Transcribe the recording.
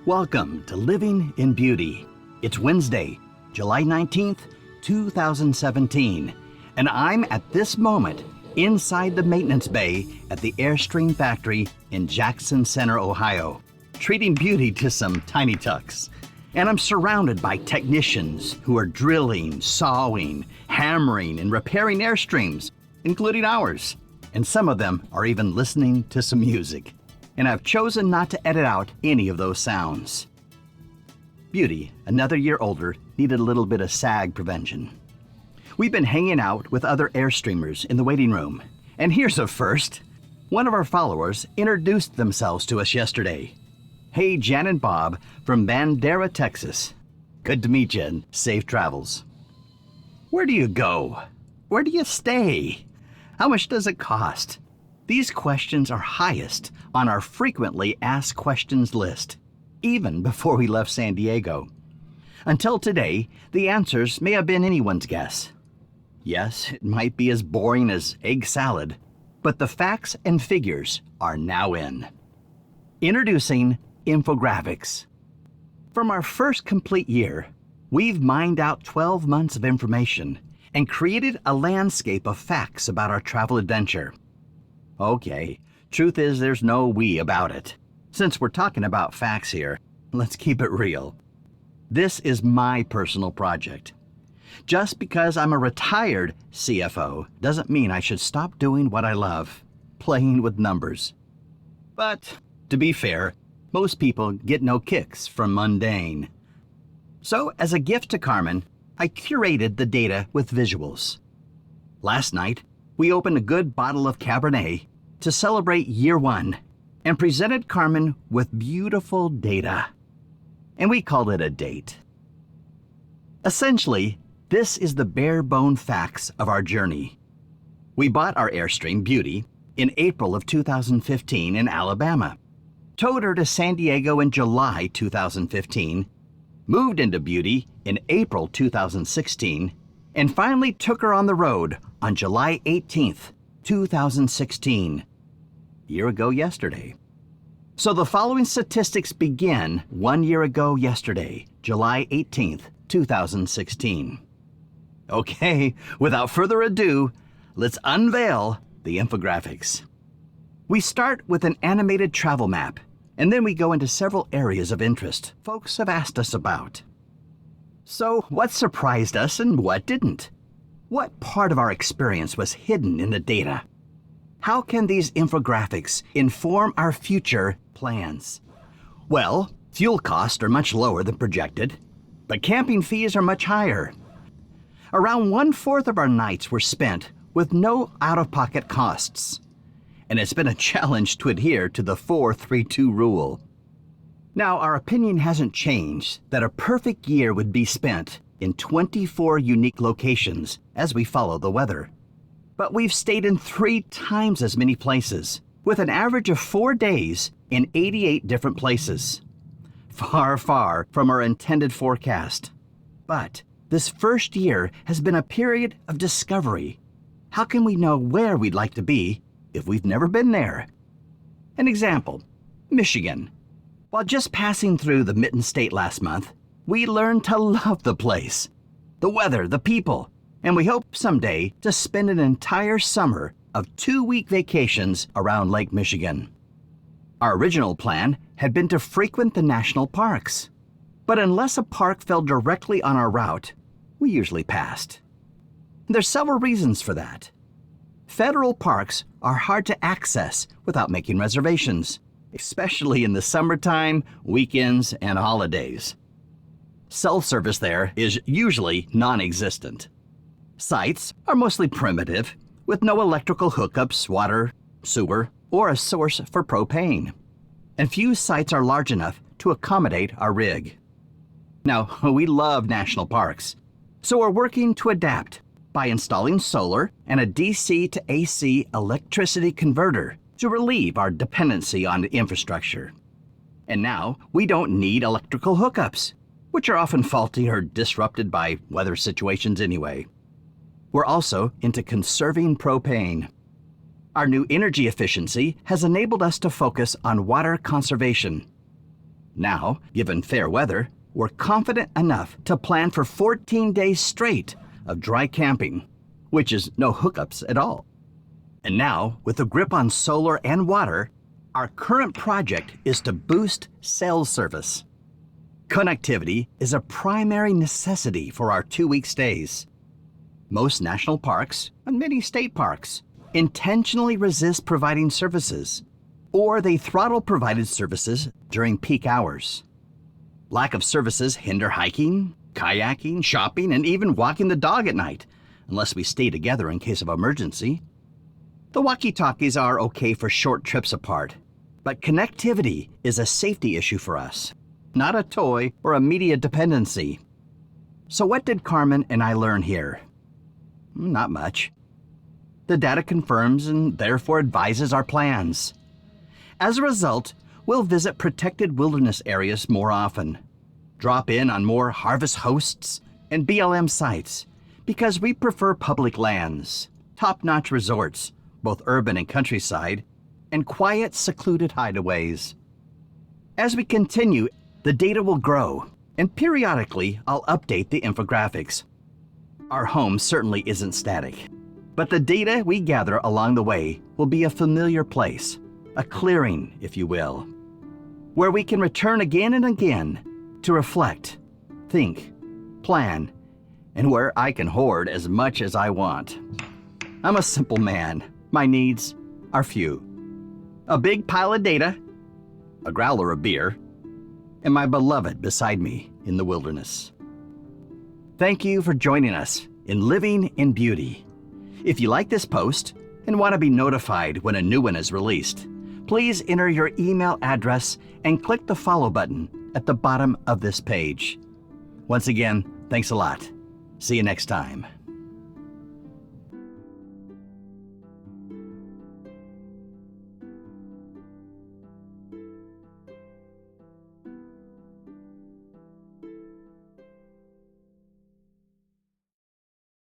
Welcome to Living in Beauty. It's Wednesday, July 19th, 2017, and I'm at this moment inside the maintenance bay at the Airstream factory in Jackson Center, Ohio, treating beauty to some tiny tucks. And I'm surrounded by technicians who are drilling, sawing, hammering, and repairing Airstreams, including ours. And some of them are even listening to some music. And I've chosen not to edit out any of those sounds. Beauty, another year older, needed a little bit of sag prevention. We've been hanging out with other Airstreamers in the waiting room. And here's a first. One of our followers introduced themselves to us yesterday. Hey, Jan and Bob from Bandera, Texas. Good to meet you and safe travels. Where do you go? Where do you stay? How much does it cost? These questions are highest on our frequently asked questions list, even before we left San Diego. Until today, the answers may have been anyone's guess. Yes, it might be as boring as egg salad, but the facts and figures are now in. Introducing infographics. From our first complete year, we've mined out 12 months of information and created a landscape of facts about our travel adventure. Okay, truth is there's no we about it. Since we're talking about facts here, let's keep it real. This is my personal project. Just because I'm a retired CFO doesn't mean I should stop doing what I love, playing with numbers. But, to be fair, most people get no kicks from mundane. So, as a gift to Carmen, I curated the data with visuals. Last night, we opened a good bottle of Cabernet to celebrate year one and presented Carmen with beautiful data. And we called it a date. Essentially, this is the bare bone facts of our journey. We bought our Airstream Beauty in April of 2015 in Alabama, towed her to San Diego in July 2015, moved into Beauty in April 2016, and finally took her on the road on July 18th, 2016. Year ago yesterday. So the following statistics begin 1 year ago yesterday, July 18th, 2016. Okay, without further ado, let's unveil the infographics. We start with an animated travel map, and then we go into several areas of interest folks have asked us about. So, what surprised us and what didn't? What part of our experience was hidden in the data? How can these infographics inform our future plans? Well, fuel costs are much lower than projected, but camping fees are much higher. Around 1/4 of our nights were spent with no out-of-pocket costs. And it's been a challenge to adhere to the 4-3-2 rule. Now, our opinion hasn't changed that a perfect year would be spent in 24 unique locations as we follow the weather. But we've stayed in 3 times as many places, with an average of 4 days in 88 different places. Far, far from our intended forecast. But this first year has been a period of discovery. How can we know where we'd like to be if we've never been there? An example, Michigan. While just passing through the Mitten State last month, we learned to love the place, the weather, the people, and we hope someday to spend an entire summer of 2-week vacations around Lake Michigan. Our original plan had been to frequent the national parks, but unless a park fell directly on our route, we usually passed. There's several reasons for that. Federal parks are hard to access without making reservations, especially in the summertime, weekends, and holidays. Cell service there is usually non-existent. Sites are mostly primitive, with no electrical hookups, water, sewer, or a source for propane. And few sites are large enough to accommodate our rig. Now, we love national parks, so we're working to adapt by installing solar and a DC to AC electricity converter to relieve our dependency on infrastructure. And now we don't need electrical hookups, which are often faulty or disrupted by weather situations anyway. We're also into conserving propane. Our new energy efficiency has enabled us to focus on water conservation. Now, given fair weather, we're confident enough to plan for 14 days straight of dry camping, which is no hookups at all. And now, with a grip on solar and water, our current project is to boost cell service. Connectivity is a primary necessity for our 2-week stays. Most national parks, and many state parks, intentionally resist providing services, or they throttle provided services during peak hours. Lack of services hinder hiking, kayaking, shopping, and even walking the dog at night, unless we stay together in case of emergency. The walkie-talkies are okay for short trips apart, but connectivity is a safety issue for us, not a toy or a media dependency. So what did Carmen and I learn here? Not much. The data confirms and therefore advises our plans. As a result, we'll visit protected wilderness areas more often, drop in on more harvest hosts and BLM sites, because we prefer public lands, top-notch resorts, both urban and countryside, and quiet, secluded hideaways. As we continue, the data will grow, and periodically I'll update the infographics. Our home certainly isn't static, but the data we gather along the way will be a familiar place, a clearing, if you will, where we can return again and again to reflect, think, plan, and where I can hoard as much as I want. I'm a simple man. My needs are few. A big pile of data, a growler of beer, and my beloved beside me in the wilderness. Thank you for joining us in Living in Beauty. If you like this post and want to be notified when a new one is released, please enter your email address and click the follow button at the bottom of this page. Once again, thanks a lot. See you next time.